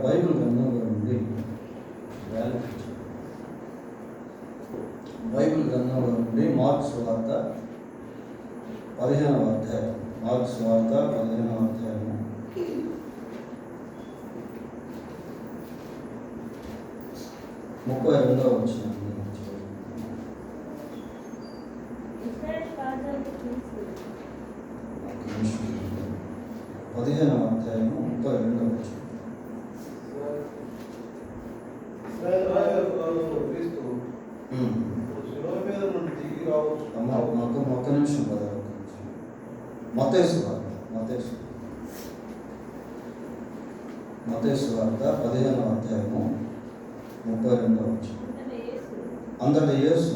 Bible గ్రంథంలో నుండి Bible గ్రంథంలో నుండి మార్కు సువార్త 15వ అధ్యాయం. మార్కు సువార్త 15వ అధ్యాయము 32వ వచనం. 15వ అధ్యాయము 32వ వచనం. ఒక్క నిమిషం కదా, మత్తయి సువార్త 15వ అధ్యాయము 32వ వచనం. అంతటా యేసు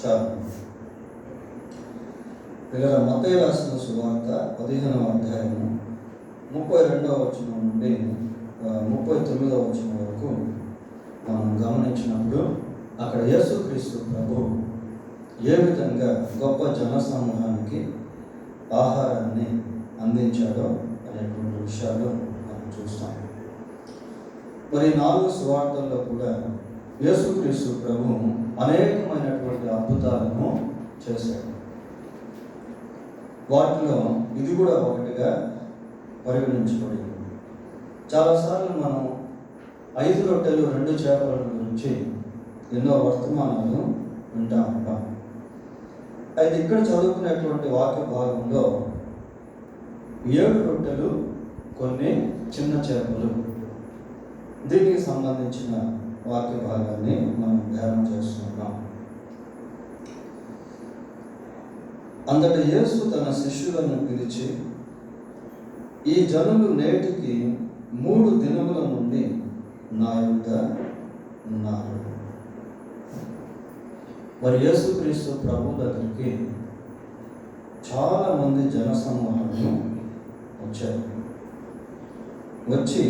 చాలు. పిల్లల మత్తయి రాసిన సువార్త 15వ అధ్యాయము 32వ వచనం నుండి 39వ వచనం వరకు మనం గమనించినప్పుడు అక్కడ యేసుక్రీస్తు ప్రభు ఏ విధంగా గొప్ప జనసమూహానికి ఆహారాన్ని అందించాడో అనేటువంటి విషయాలు మనం చూస్తాం. మరి 4 సువార్తల్లో కూడా యేసుక్రీస్తు ప్రభు అనేకమైనటువంటి అద్భుతాలను చేశాడు. వాటిలో ఇది కూడా ఒకటిగా పరిగణించబడింది. చాలాసార్లు మనం 5 రొట్టెలు 2 చేపల గురించి ఎన్నో వర్తమానాలు వింటూ ఉంటాం. అయితే ఇక్కడ చదువుకునేటువంటి వాక్య భాగంలో 7 రొట్టెలు కొన్ని చిన్న చేపలు, దీనికి సంబంధించిన వాక్య భాగాన్ని మనం ధ్యానం చేస్తున్నాం. అంతటా యేసు తన శిష్యులను పిలిచి, ఈ జనులు నేటికి 3 దినముల నుండి నా యొద్ద ఉన్నారు. మరి యేసుక్రీస్తు ప్రభు దగ్గరికి చాలా మంది జనసమూహాలు వచ్చారు. వచ్చి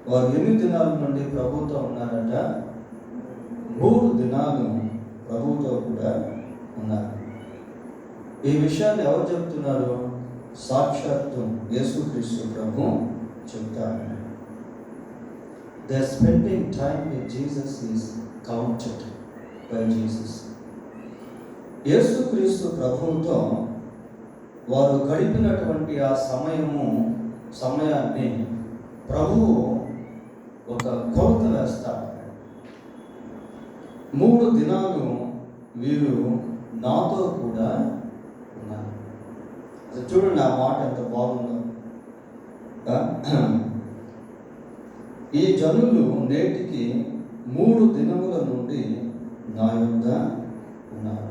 వారు 8 దినాల నుండి ప్రభుతో ఉన్నారట. 3 దినాలు ప్రభుతో కూడా ఉన్నారు. ఈ విషయాన్ని ఎవరు చెప్తున్నారు? సాక్షాత్తు యేసుక్రీస్తు ప్రభు చెప్తారు. Their spending time with Jesus is counted by Jesus. యేసుక్రీస్తు ప్రభువుతో వారు గడిపినటువంటి ఆ సమయాన్ని ప్రభువు ఒక కొలత వేస్తాడు. 3 దినాలు వీరు నాతో కూడా ఉన్నారు. చూడండి, ఆ మాట ఎంత బాగుందో. ఈ జనులు నేటికి 3 దినముల నుండి నా యొద్ద ఉన్నారు.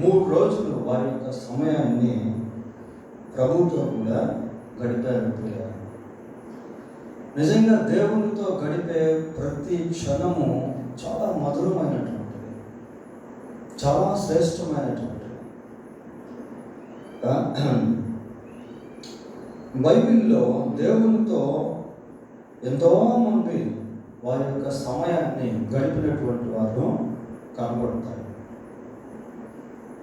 3 రోజులు వారి యొక్క సమయాన్ని ప్రభువుతో కూడా గడిపారు. నిజంగా దేవునితో గడిపే ప్రతి క్షణము చాలా మధురమైనటువంటిది, చాలా శ్రేష్టమైనటువంటిది. బైబిల్లో దేవునితో ఎంతోమంది వారి యొక్క సమయాన్ని గడిపినటువంటి వారు కనబడతారు.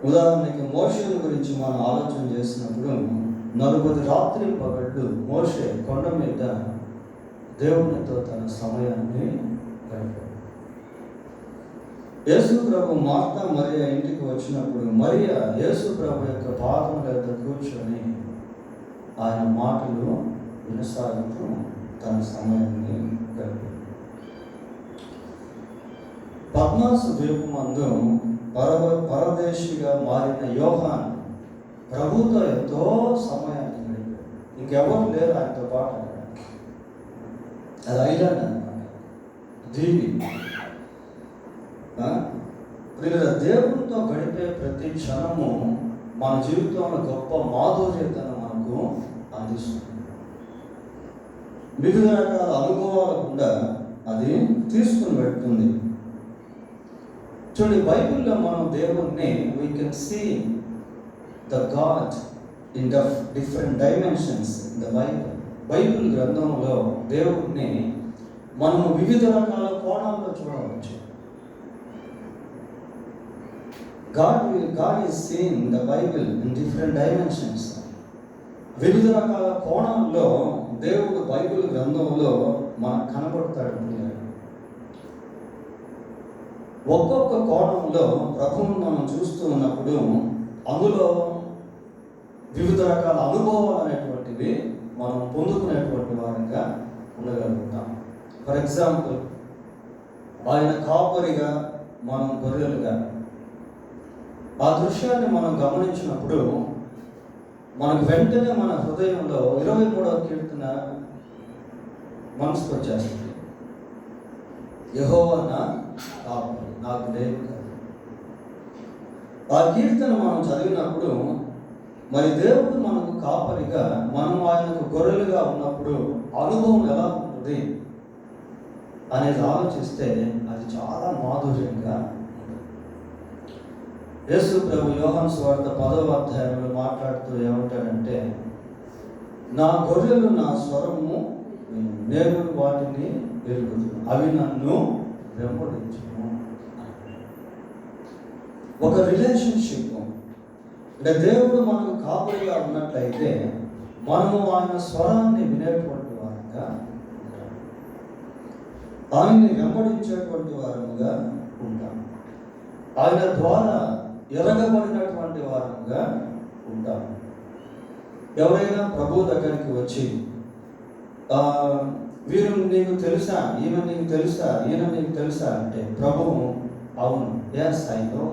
ఉదాహరణకి మోషే గురించి మనం ఆలోచన చేసినప్పుడు 40 రాత్రి పగళ్ళు మోషే కొండ మీద దేవునితో తన సమయాన్ని గడిపాడు. యేసు ప్రభు మార్తా మరియా ఇంటికి వచ్చినప్పుడు మరియా యేసు ప్రభు యొక్క పాదం మీద కూర్చొని ఆయన మాటలు వినసాగుతూ తన సమయాన్ని గడిపాడు. పద్మాసు ద్వీపమందు పరదేశిగా మారిన యోహాన్ ప్రభుతో ఎంతో సమయాన్ని గడిపాడు. ఇంకెవరు లేరు ఆయనతో పాటు. అది ఐలాండ్ అన్నమాట, దీవి. దేవునితో గడిపే ప్రతి క్షణము మన జీవితంలో గొప్ప మాధుర్యతను మనకు అందిస్తుంది. వివిధ రకాల అనుభవాలు కూడా అది తీసుకుని పెడుతుంది. చూడండి, బైబిల్లో మనం దేవుణ్ణి we can see the God in different dimensions in the Bible గ్రంథంలో దేవుడిని మనము వివిధ రకాల కోణాల్లో చూడవచ్చు. God is seen in the Bible in different dimensions. వివిధ రకాల కోణాల్లో దేవుడు బైబిల్ గ్రంథంలో మనకు కనబడతాడు. ఒక్కొక్క కోణంలో ప్రభువును మనం చూస్తూ ఉన్నప్పుడు అందులో వివిధ రకాల అనుభవాలు అనేటువంటివి మనం పొందుకునేటువంటి వారంగా ఉండగలుగుతాం. ఫర్ ఎగ్జాంపుల్, ఆయన కాపరిగా, మనం గొర్రెలుగా. ఆ దృశ్యాన్ని మనం గమనించినప్పుడు మనకు వెంటనే మన హృదయంలో 23వ కీర్తన మనసుకు వచ్చేస్తుంది. యెహోవా నా కాపరి, నాకు లేమి కాదు. ఆ కీర్తన మనం చదివినప్పుడు మరి దేవుడు మనకు కాపరిగా, మనం ఆయనకు గొర్రెలుగా ఉన్నప్పుడు అనుభవం ఎలా ఉంటుంది అనేది ఆలోచిస్తే అది చాలా మాధుర్యంగా ఉంటుంది. యేసు ప్రభు యోహాను సువార్త 10వ అధ్యాయంలో మాట్లాడుతూ ఏమంటాడంటే, నా గొర్రెలు నా స్వరము నేను వాటిని ఎరుగుతున్నాను, అవి నన్ను వెంబడించును. ఒక రిలేషన్షిప్ అంటే దేవుడు మనకు కాపరిగా ఉన్నట్లయితే మనము ఆయన స్వరాన్ని వినేటువంటి వారంగా ఉంటాం, ఆయన్ని వెంబడించేటువంటి వారముగా ఉంటాం, ఆయన ద్వారా ఎరగబడినటువంటి వారంగా ఉంటాం. ఎవరైనా ప్రభు దగ్గరికి వచ్చి వీరు నీకు తెలుసా, ఈమె నీకు తెలుసా, ఈయన నీకు తెలుసా అంటే ప్రభువు అవును, ఎస్ ఐ నో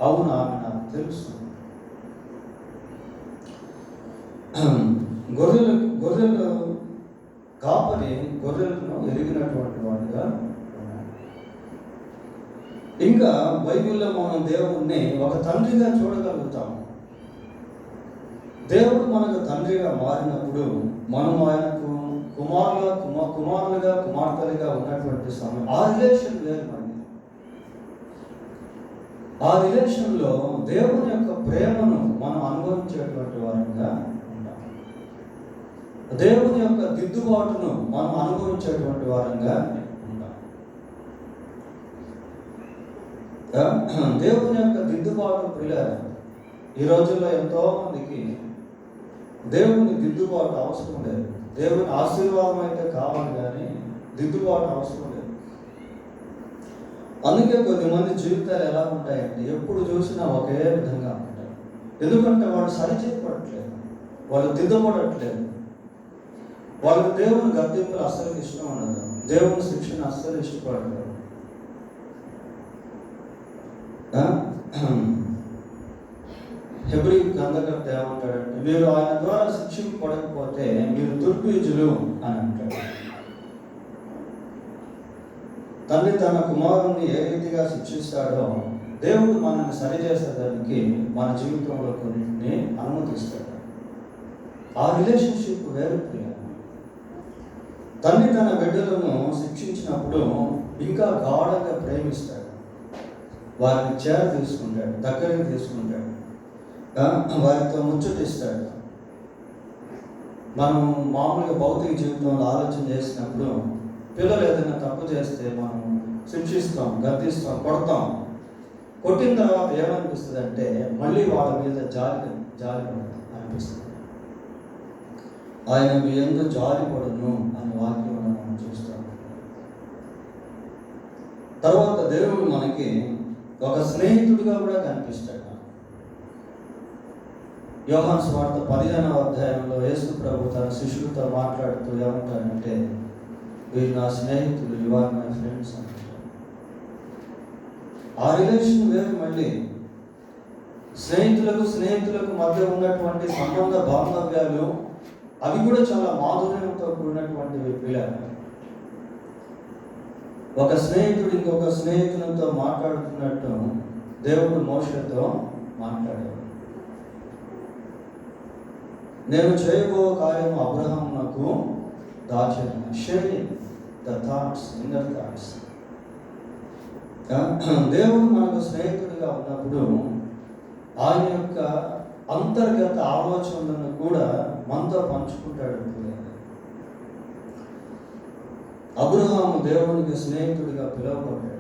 అవును, ఆమె నాకు తెలుసు. గొర్రెలు కాపరి గొర్రెలను ఎరిగినటువంటి వాడుగా ఉన్నాడు. ఇంకా బైబిల్లో మనం దేవుణ్ణి ఒక తండ్రిగా చూడగలుగుతాము. దేవుడు మనకు తండ్రిగా మారినప్పుడు మనం ఆయనకు కుమారులుగా కుమార్తెలుగా ఉన్నటువంటి సమయం ఆ రిలేషన్ వేరు. ఆ రిలేషన్లో దేవుని యొక్క ప్రేమను మనం అనుభవించేటువంటి వారంగా ఉంటాం, దేవుని యొక్క దిద్దుబాటును మనం అనుభవించేటువంటి వారంగా ఉంటాం. దేవుని యొక్క దిద్దుబాటు పిల్లలు ఈ రోజుల్లో ఎంతో మందికి దేవుని దిద్దుబాటు అవసరం లేదు. దేవుని ఆశీర్వాదం అయితే కావాలి కానీ దిద్దుబాటు అవసరం లేదు. అందుకే కొద్దిమంది జీవితాలు ఎలా ఉంటాయంటే ఎప్పుడు చూసినా ఒకే విధంగా ఉంటాయి. ఎందుకంటే వాళ్ళు సరిచేయబడట్లేదు, వాళ్ళు దిద్దబడట్లేదు. వాళ్ళకి దేవుని గద్దెంపులు అస్సలు ఇష్టం ఉండదు, దేవుని శిక్షణ అస్సలు ఇష్టపడలేదు. హెబ్రీ గ్రంథకర్త ఏమంటాడంటే, మీరు ఆయన ద్వారా శిక్షింపబడకపోతే మీరు దుర్బీజులు అని అంటాడు. తండ్రి తన కుమారుణ్ణి ఏ రీతిగా శిక్షిస్తాడో దేవుడు మనల్ని సరిచేసేదానికి మన జీవితంలో కొన్నింటిని అనుమతిస్తాడు. ఆ రిలేషన్షిప్ వేరు. తండ్రి తన బిడ్డలను శిక్షించినప్పుడు ఇంకా గాఢంగా ప్రేమిస్తాడు, వారిని చేర తీసుకుంటాడు, దగ్గరికి తీసుకుంటాడు, వారితో ముచ్చటిస్తాడు. మనం మామూలుగా భౌతిక జీవితంలో ఆలోచన చేసినప్పుడు పిల్లలు ఏదైనా తప్పు చేస్తే మనం శిక్షిస్తాం, గద్దిస్తాం, కొడతాం. కొట్టిన తర్వాత ఏమనిపిస్తుంది అంటే మళ్ళీ వాళ్ళ మీద జాలి అనిపిస్తుంది. ఆయన మీ యందు జాలిపడును అని వాక్యం మనం చూస్తాం. తర్వాత దేవుడు మనకి ఒక స్నేహితుడిగా కూడా కనిపిస్తాడు. యోహాను సువార్త 15వ అధ్యాయంలో యేసు ప్రభు తన శిష్యులతో మాట్లాడుతూ ఏమంటాడంటే, వీరు నా స్నేహితులు, యు ఆర్ మై ఫ్రెండ్స్ అంటారు. ఆ రిలేషన్ వేరు. మళ్ళీ స్నేహితులకు మధ్య ఉన్నటువంటి సంబంధ బాంధవ్యాలు అవి కూడా చాలా మాధుర్యంతో కూడినటువంటివి. పిల్లలు ఒక స్నేహితుడు ఇంకొక స్నేహితునితో మాట్లాడుతున్నట్టు దేవుడు మోషేతో మాట్లాడాడు. నేను చేయబో కార్యం అబ్రహామునకు దాచాను, sharing the thoughts, inner thoughts. దేవుడు మనకు స్నేహితుడిగా ఉన్నప్పుడు ఆయన యొక్క అంతర్గత ఆలోచనలను కూడా మనతో పంచుకుంటాడు. అబ్రహాము దేవునికి స్నేహితుడిగా పిలువబడ్డాడు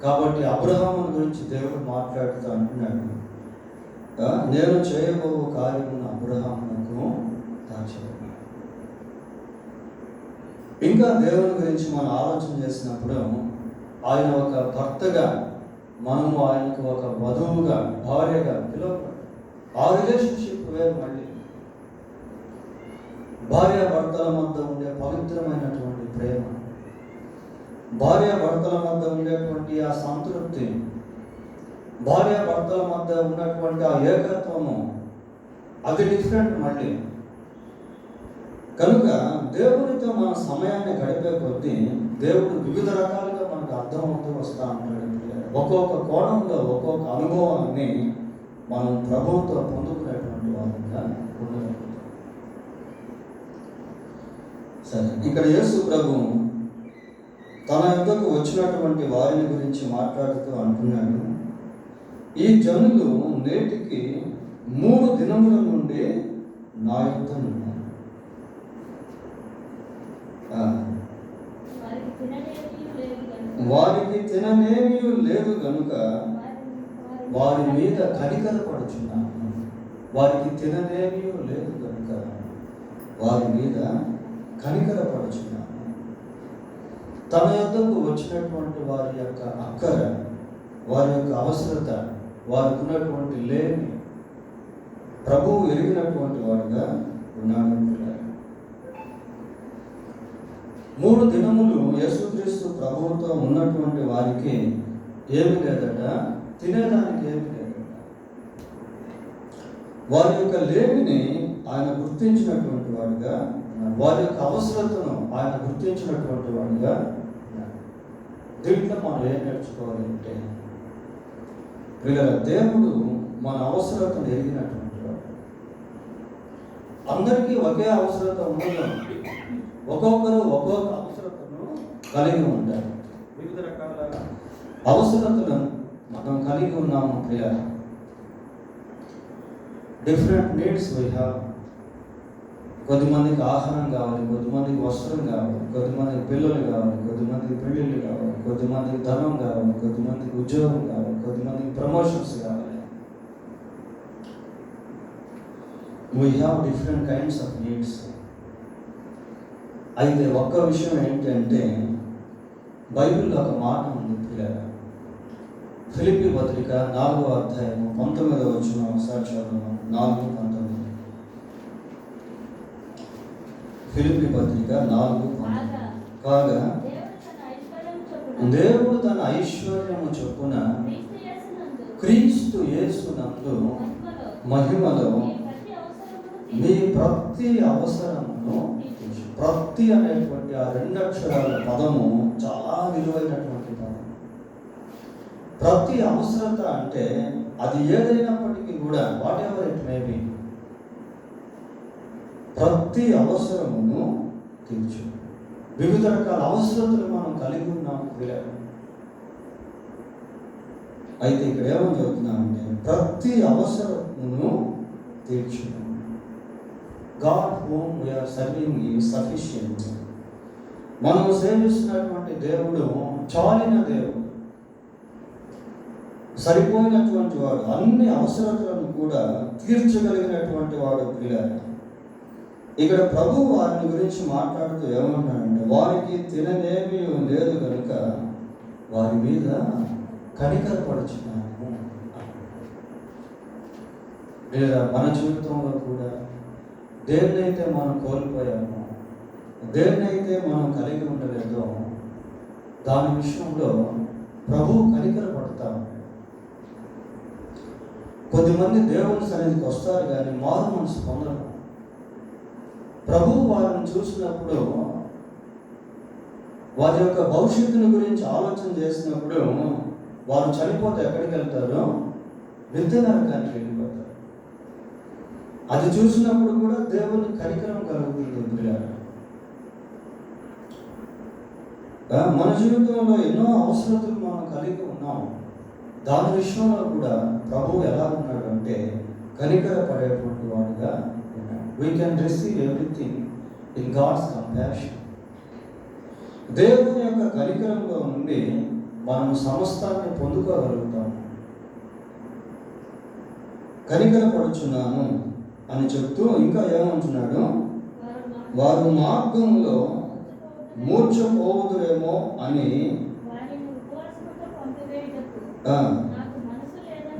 కాబట్టి అబ్రహాము గురించి దేవుడు మాట్లాడుతూ అంటున్నాడు, నేను చేయబో కార్యమును అబ్రహామునకు దాచాను. ఇంకా దేవుని గురించి మనం ఆలోచన చేసినప్పుడు ఆయన ఒక భర్తగా, మనము ఆయనకు ఒక వధువుగా, భార్యగా పిలువబడ్డాడు. ఆ రిలేషన్షిప్ వేరు. మళ్ళీ భార్య భర్తల మధ్య ఉండే పవిత్రమైనటువంటి ప్రేమ, భార్య భర్తల మధ్య ఉండేటువంటి ఆ సంతృప్తి, భార్య భర్తల మధ్య ఉన్నటువంటి ఆ ఏకత్వము, అది డిఫరెంట్ మళ్ళీ. కనుక దేవునితో మన సమయాన్ని గడిపే కొద్దీ దేవుడు వివిధ రకాలుగా మనకు అర్థమవుతూ వస్తూ ఉంటాడు. ఒక్కొక్క కోణంలో ఒక్కొక్క అనుభవాన్ని మనం ప్రభువుతో పొందుకునేటువంటి వారంగా ఉండగలుగుతాం. సరే, ఇక్కడ యేసు ప్రభు తన యొద్దకు వచ్చినటువంటి వారిని గురించి మాట్లాడుతూ అంటున్నాడు, ఈ జనులు నేటికి 3 దినముల నుండి నా యొద్ద ఉన్నారు. వారికి తిననేమీ లేదు గనుక వారి మీద కనికరపడుచున్నాను. వారికి తిననేమీ లేదు కనుక వారి మీద కనికరపడుచున్నాను. తన యొద్దకు వచ్చినటువంటి వారి యొక్క అక్కర, వారి యొక్క అవసరత, వారికి ఉన్నటువంటి లేమి ప్రభువు ఎరిగినటువంటి వాడుగా ఉన్నాడు. 3 దినములు యేసుక్రీస్తు ప్రభువుతో ఉన్నటువంటి వారికి ఏమి లేదట, తినేదానికి ఏమి లేదట. వారి యొక్క లేమిని ఆయన గుర్తించినటువంటి వాడుగా, వారి యొక్క అవసరతను ఆయన గుర్తించినటువంటి వాడుగా. దీంట్లో మనం ఏం నేర్చుకోవాలంటే, దేవుడు మన అవసరతను ఎరిగినటువంటి వాడు. అందరికీ ఒకే అవసరత ఉండదు. ఒక్కొక్కరు ఒక్కొక్క అవసరతను కలిగి ఉంటారు. వివిధ రకాల అవసరతలను మనం కలిగి ఉన్నాము. Different needs we have. కొద్దిమందికి ఆహారం కావాలి, కొద్దిమందికి వస్త్రం కావాలి, కొద్దిమందికి పిల్లలు కావాలి, కొద్దిమందికి పెళ్ళిళ్ళు కావాలి, కొద్దిమందికి ధనం కావాలి, కొద్దిమందికి ఉద్యోగం కావాలి, కొద్దిమందికి ప్రమోషన్స్ కావాలి. We have different kinds of needs. అయితే ఒక్క విషయం ఏంటంటే, బైబిల్లో ఒక మాట ఉంది పిల్లల. ఫిలిప్పీ పత్రిక 4వ అధ్యాయం 19వ వచనం ఒకసారి చదువుదాం. 4:19. ఫిలిప్పీ పత్రిక 4:19. కాగా దేవుడు తన ఐశ్వర్యము చొప్పున క్రీస్తు యేసునందు మహిమలో మీ ప్రతి అవసరమును, ప్రతి అనేటువంటి ఆ 2 అక్షరాల పదము చాలా విలువైనటువంటి పదం. ప్రతి అవసరత అంటే అది ఏదైనప్పటికీ కూడా, what ever it may be, ప్రతి అవసరమును తీర్చు. వివిధ రకాల అవసరతలు మనం కలిగి ఉన్నాం. అయితే ఇక్కడ ఏమని చెబుతున్నామంటే, ప్రతి అవసరమును తీర్చు. God whom we are serving is sufficient. మనం సేవిస్తున్నటువంటి దేవుడు చాలిన దేవుడు, సరిపోయినటువంటి వాడు, అన్ని అవసరతలను కూడా తీర్చగలిగినటువంటి వాడు. పిల్లలు, ఇక్కడ ప్రభు వారిని గురించి మాట్లాడుతూ ఏమంటాడంటే, వారికి తిననేమీ లేదు కనుక వారి మీద కనికరపడుచున్నాను. లేదా మన జీవితంలో కూడా దేన్నైతే మనం కోల్పోయామో, దేన్నైతే మనం కలిగి ఉండలేదో, దాని విషయంలో ప్రభువు కనికరపడతాము. కొద్దిమంది దేవుని సన్నిధికి వస్తారు కానీ మారు మనసు పొందరు. ప్రభువు వారిని చూసినప్పుడు, వారి యొక్క భవిష్యత్తుని గురించి ఆలోచన చేసినప్పుడు, వారు చనిపోతే ఎక్కడికి వెళ్తారో, నిత్య నరకానికి వెళ్ళిపోతారు. అది చూసినప్పుడు కూడా దేవుని కనికరం కలుగుతుంది. మన జీవితంలో ఎన్నో అవసరతలు మనం కలిగి ఉన్నాం. దాని విషయంలో కూడా ప్రభువు ఎలా ఉన్నాడు అంటే, కనికరపడేటువంటి వాడుగా ఉన్నాడు. We can receive everything in God's compassion. దేవుని యొక్క కనికరంలో నుండి మనం సమస్తాన్ని పొందుకోగలుగుతాము. కనికరపడుచున్నాను అని చెప్తూ ఇంకా ఏమంటున్నాడు, వారు మార్గంలో మూర్ఛపోవుదురేమో అని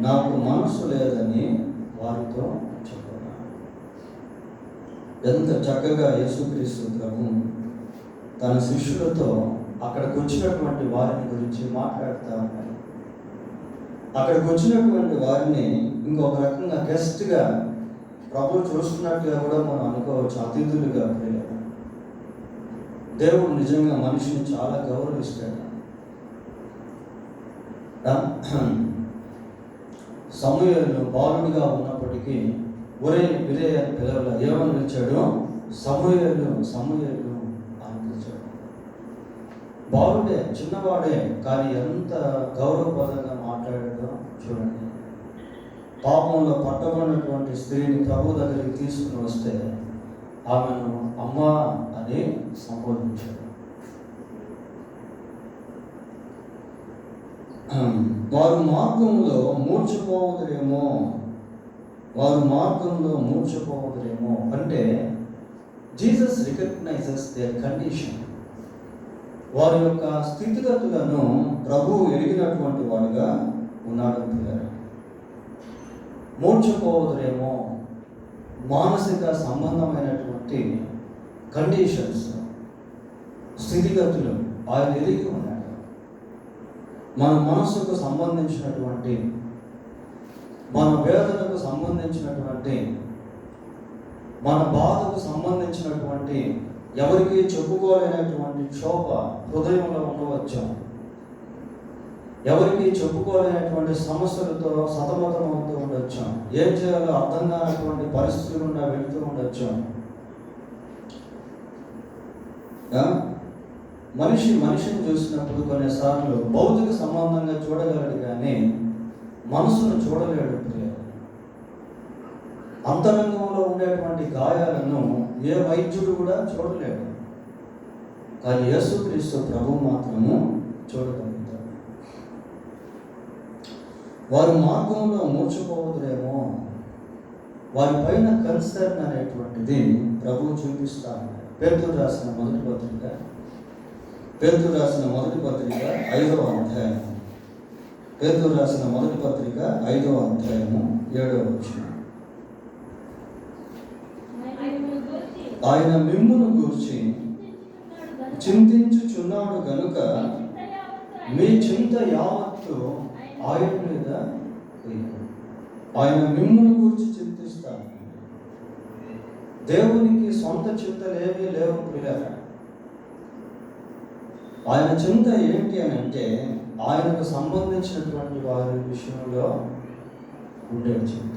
నాకు మనసు లేదని వారితో చెప్తున్నాను. ఎంత చక్కగా యేసుక్రీస్తు ప్రభు తన శిష్యులతో అక్కడికి వచ్చినటువంటి వారిని గురించి మాట్లాడుతూ ఉన్నారు. అక్కడికి వచ్చినటువంటి వారిని ఇంకొక రకంగా గెస్ట్గా ప్రభు చూస్తున్నట్టుగా కూడా మనం అనుకోవచ్చు, అతిథులుగా. దేవుడు నిజంగా మనిషిని చాలా గౌరవిస్తాడు. సమూయేలు బాలుడిగా ఉన్నప్పటికీ ఒరే విరే అని పిలవల, ఏమని పిలిచాడు? సమూయేలు సమూయేలు అని పిలిచాడు. బాలుడే, చిన్నవాడే, కానీ ఎంత గౌరవపదంగా మాట్లాడాడో చూడండి. పాపంలో పట్టబడినటువంటి స్త్రీని ప్రభు దగ్గరికి తీసుకుని వస్తే ఆమెను అమ్మా అని సంబోధించాడు. వారు మార్గంలో మూర్ఛపోవుదురేమో, వారు మార్గంలో మూర్ఛపోవుదురేమో అంటే జీసస్ రికగ్నైజెస్ దేర్ కండిషన్. వారి యొక్క స్థితిగతులను ప్రభువు ఎరిగినటువంటి వాడుగా ఉన్నాడు. మూర్ఛపోవుదురేమో మానసిక సంబంధమైనటువంటి కండిషన్స్, స్థితిగతులు ఆయన ఎరిగి ఉన్నాడు. మన మనస్సుకు సంబంధించినటువంటి, మన వేదనకు సంబంధించినటువంటి, మన బాధకు సంబంధించినటువంటి, ఎవరికి చెప్పుకోలేనటువంటి క్షోభ హృదయంలో ఉండవచ్చు. ఎవరికి చెప్పుకోలేనటువంటి సమస్యలతో సతమతమవుతూ ఉండొచ్చు. ఏం చేయాలో అర్థం కానటువంటి పరిస్థితులు గుండా వెళుతూ ఉండొచ్చు. మనిషిని చూసినప్పుడు కొన్నిసార్లు భౌతిక సంబంధంగా చూడగలడు, కానీ మనసును చూడలేడు. అంతరంగంలో ఉండేటువంటి గాయాలను ఏ వైద్యుడు కూడా చూడలేడు, కానీ యేసుక్రీస్తు ప్రభువు మాత్రము చూడగలుగుతాడు. వారు మార్గంలో మూర్ఛపోవుదురేమో, వారి పైన కన్సర్న్ అనేటువంటిది ప్రభువు చూపిస్తాను. పేతురు రాసిన మొదటి పత్రిక 5వ అధ్యాయం, పేతురు రాసిన మొదటి పత్రిక 5వ అధ్యాయము 7వ వచనం. ఆయన మిమ్మును గూర్చి చింతించుచున్నాడు గనుక మీ చింత యావత్తు ఆయన మీద. ఆయన మిమ్మును గూర్చి చింతిస్తాడు. దేవునికి సొంత చింతలేమీ లేవు ప్రియులారా. ఆయన చింత ఏంటి అని అంటే ఆయనకు సంబంధించినటువంటి వారి విషయంలో ఉండే చింత.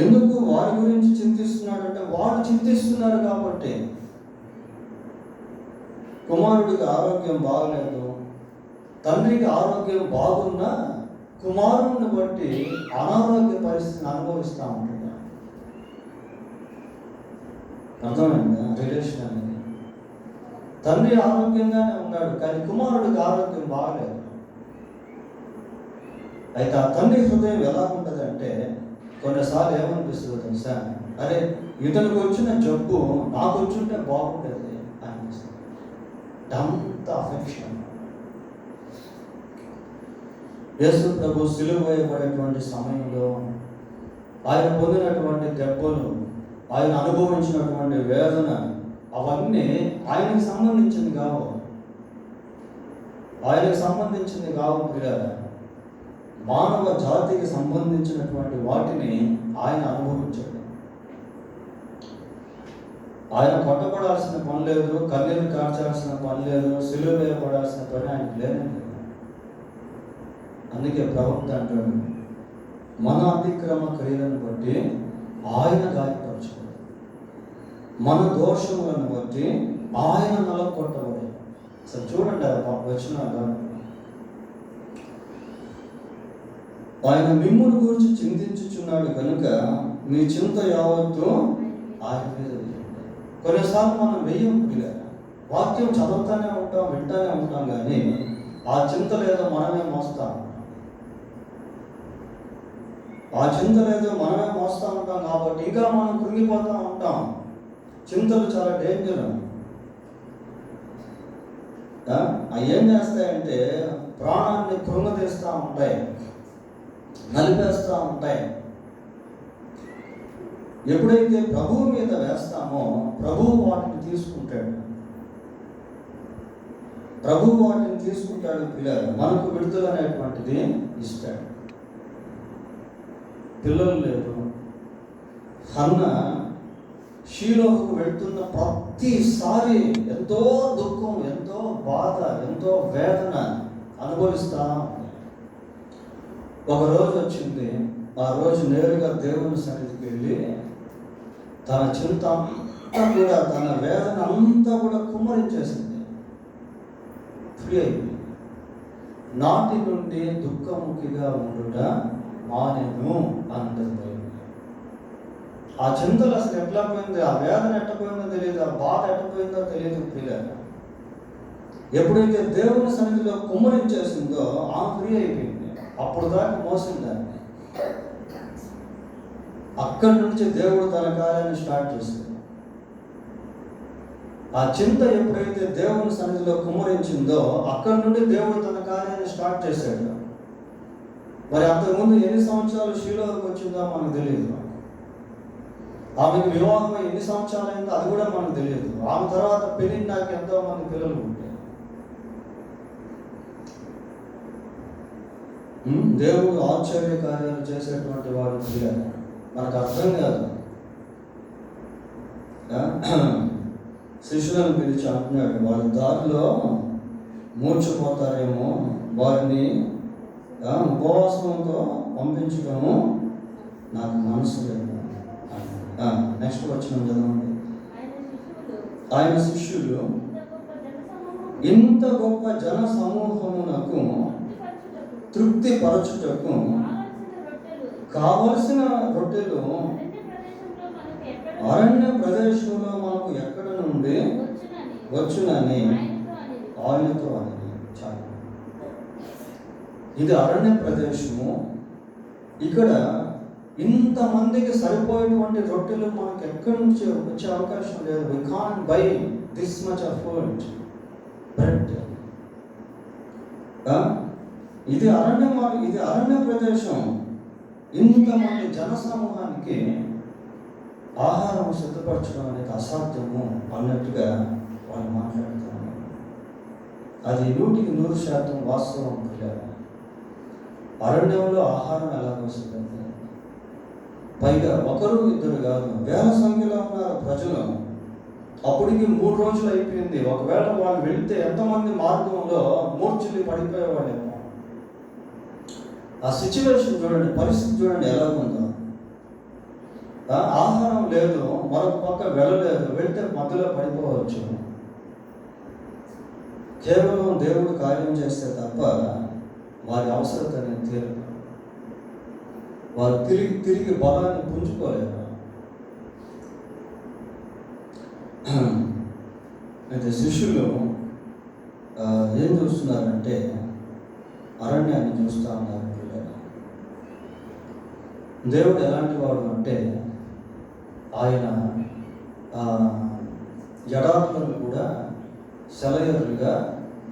ఎందుకు వారి గురించి చింతిస్తున్నాడంటే వారు చింతిస్తున్నారు కాబట్టి. కుమారుడికి ఆరోగ్యం బాగలేదు, తండ్రికి ఆరోగ్యం బాగున్నా కుమారుడిని బట్టి అనారోగ్య పరిస్థితిని అనుభవిస్తూ ఉంటున్నారు. అర్థమైందా రిలేషన్ అనేది? తండ్రి ఆరోగ్యంగానే ఉన్నాడు, కానీ కుమారుడికి ఆరోగ్యం బాగలేదు. అయితే ఆ తండ్రి హృదయం ఎలా ఉంటుంది అంటే కొన్నిసార్లు ఏమనిపిస్తుందో తెలుసా, అరే ఇతనికి వచ్చిన జబ్బు నాకు వచ్చుంటే బాగుండేది అనిపిస్తుంది. అంత అఫెక్షన్. యేసు ప్రభు సిలువ వేయబడేటువంటి సమయంలో ఆయన పొందినటువంటి దెబ్బలు, ఆయన అనుభవించినటువంటి వేదన, అవన్నీ ఆయనకు సంబంధించింది కావు. ఆయనకు సంబంధించింది కావు ప్రియులారా. మానవ జాతికి సంబంధించినటువంటి వాటిని ఆయన అనుభవించాడు. ఆయన కొట్టబడాల్సిన పని లేదు, కన్నీరు కార్చాల్సిన పని లేదు, సిలువ వేయబడాల్సిన పని ఆయనకు లేదండి. అందుకే ప్రవక్త అంటాడు, మన అతిక్రమ క్రియలను బట్టి ఆయన గాయపరచుకోడు, మన దోషములను బట్టి ఆయన నలగొట్టబడి. అసలు చూడండి వచ్చిన ఆయన మిమ్మును గురించి చింతించుచున్నాడు కనుక మీ చింత యావత్తు ఆయన మీద వేయండి. కొన్నిసార్లు మనం వెయ్యం పిల్లలు వాక్యం చదువుతానే ఉంటాం, వింటానే ఉంటాం, కానీ ఆ చింత లేదో మనమే మోస్తాం. ఆ చింత లేదో మనమే మోస్తూ ఉంటాం కాబట్టి ఇంకా మనం కృంగిపోతూ ఉంటాం. చింతలు చాలా డేంజర్. అవి ఏం చేస్తాయంటే ప్రాణాన్ని కృంగతీస్తూ ఉంటాయి, నలిపేస్తూ ఉంటాయి. ఎప్పుడైతే ప్రభువు మీద వేస్తామో ప్రభువు వాటిని తీసుకుంటాడు. ప్రభువు వాటిని తీసుకుంటాడు. పిల్లలు మనకు విడుదల అనేటువంటిది ఇస్తాడు. పిల్లలు లేరు. హన్న షీలోకు వెళ్తున్న ప్రతిసారి ఎంతో దుఃఖం, ఎంతో బాధ, ఎంతో వేదన అనుభవిస్తా. ఒక రోజు వచ్చింది. ఆ రోజు నేరుగా దేవుని సన్నిధికి వెళ్ళి తన చింత అంతా కూడా, తన వేదన అంతా కూడా కుమ్మరించేసింది. ఫ్రీ అయిపోయింది. నాటి నుండి దుఃఖముఖిగా ఉండుట మానేను అంటుంది. ఆ చింతలు అసలు ఎట్లా పోయింది, ఆ వేదన ఎట్టపోయిందో తెలియదు, ఆ బాధ ఎట్టపోయిందో తెలియదు. పిల్లలు ఎప్పుడైతే దేవుని సన్నిధిలో కుమ్మరించేసిందో ఆమె ఫ్రీ అయిపోయింది. అప్పుడు దాకా మోసిందాన్ని. అక్కడి నుంచి దేవుడు తన కార్యాన్ని స్టార్ట్ చేసింది. ఆ చింత ఎప్పుడైతే దేవుని సన్నిధిలో కుమ్మరించిందో అక్కడి నుండి దేవుడు తన కార్యాన్ని స్టార్ట్ చేశాడు. మరి అంతకుముందు ఎన్ని సంవత్సరాలు షీలోకి వచ్చిందో మనకు తెలియదు. ఆమెకు వివాహం ఎన్ని సంవత్సరాలు అయిందో అది కూడా మనకు తెలియదు. ఆమె తర్వాత పెళ్లి నాకు ఎంతో మంది పిల్లలు ఉంటాయి. దేవుడు ఆశ్చర్య కార్యాలు చేసేటువంటి వాడు పిల్లలు మనకు అర్థం కాదు. శిష్యులను పిలిచి అంటున్నాడు, వాళ్ళ దారిలో మూర్చిపోతారేమో, వారిని ఉపవాసంతో పంపించడము నాకు మనసు లేదు. నెక్స్ట్ వచ్చిన చదవండి. ఆయన శిష్యులు ఇంత గొప్ప జన సమూహమునకు తృప్తి పరచుటకు కావలసిన రొట్టెలు అరణ్య ప్రదేశంలో మనకు ఎక్కడ నుండి వచ్చునని ఆయనతో అనేది. చాలు. ఇది అరణ్య ప్రదేశము. ఇక్కడ ఇంతమందికి సరిపోయేటువంటి రొట్టెలు మనకు ఎక్కడి నుంచి వచ్చే అవకాశం లేదు. We can't buy this much of food bread. ఇది అరణ్య ప్రదేశం. ఇంతమంది జన సమూహానికి ఆహారం సిద్ధపరచడం అనేది అసాధ్యము అన్నట్టుగా వాళ్ళు మాట్లాడుతున్నారు. అది 100% వాస్తవం. అరణ్యంలో ఆహారం ఎలాగ వస్తుందంటే, పైగా ఒకరు ఇద్దరు కాదు, వేల సంఖ్యలో ఉన్నారు ప్రజలు. అప్పటికి 3 రోజులు అయిపోయింది. ఒకవేళ వాళ్ళు వెళితే ఎంతమంది మార్గంలో మూర్ఛలు పడిపోయేవాళ్ళేమో. ఆ సిచ్యువేషన్ చూడండి, పరిస్థితి చూడండి ఎలాగుందో. ఆహారం లేదు, మరొక పక్క వెళ్ళలేదు, వెళ్తే మధ్యలో పడిపోవచ్చు. కేవలం దేవుడు కార్యం చేస్తే తప్ప వారి అవసరత అనేది తీరదు. వారు తిరిగి బలాన్ని పుంజుకోలేరు. అయితే శిష్యులు ఏం చూస్తున్నారంటే అరణ్యాన్ని చూస్తూ ఉన్నారు. దేవుడు ఎలాంటి వాడు అంటే ఆయన ఎడారులను కూడా సెలయేరులుగా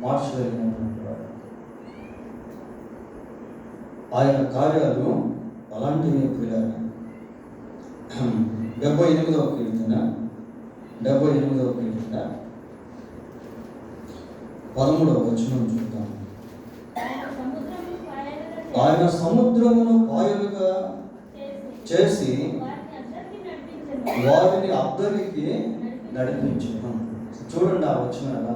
మార్చగలిగినటువంటి వాడు. ఆయన కార్యాలు అలాంటివి. పిల్లలు 78వ కీర్తన 13వ వచనం చూద్దాం. ఆయన సముద్రమును పాయలుగా చేసి వారిని అద్దరికి నడిపించను. చూడండి ఆ వచనం ఎలా.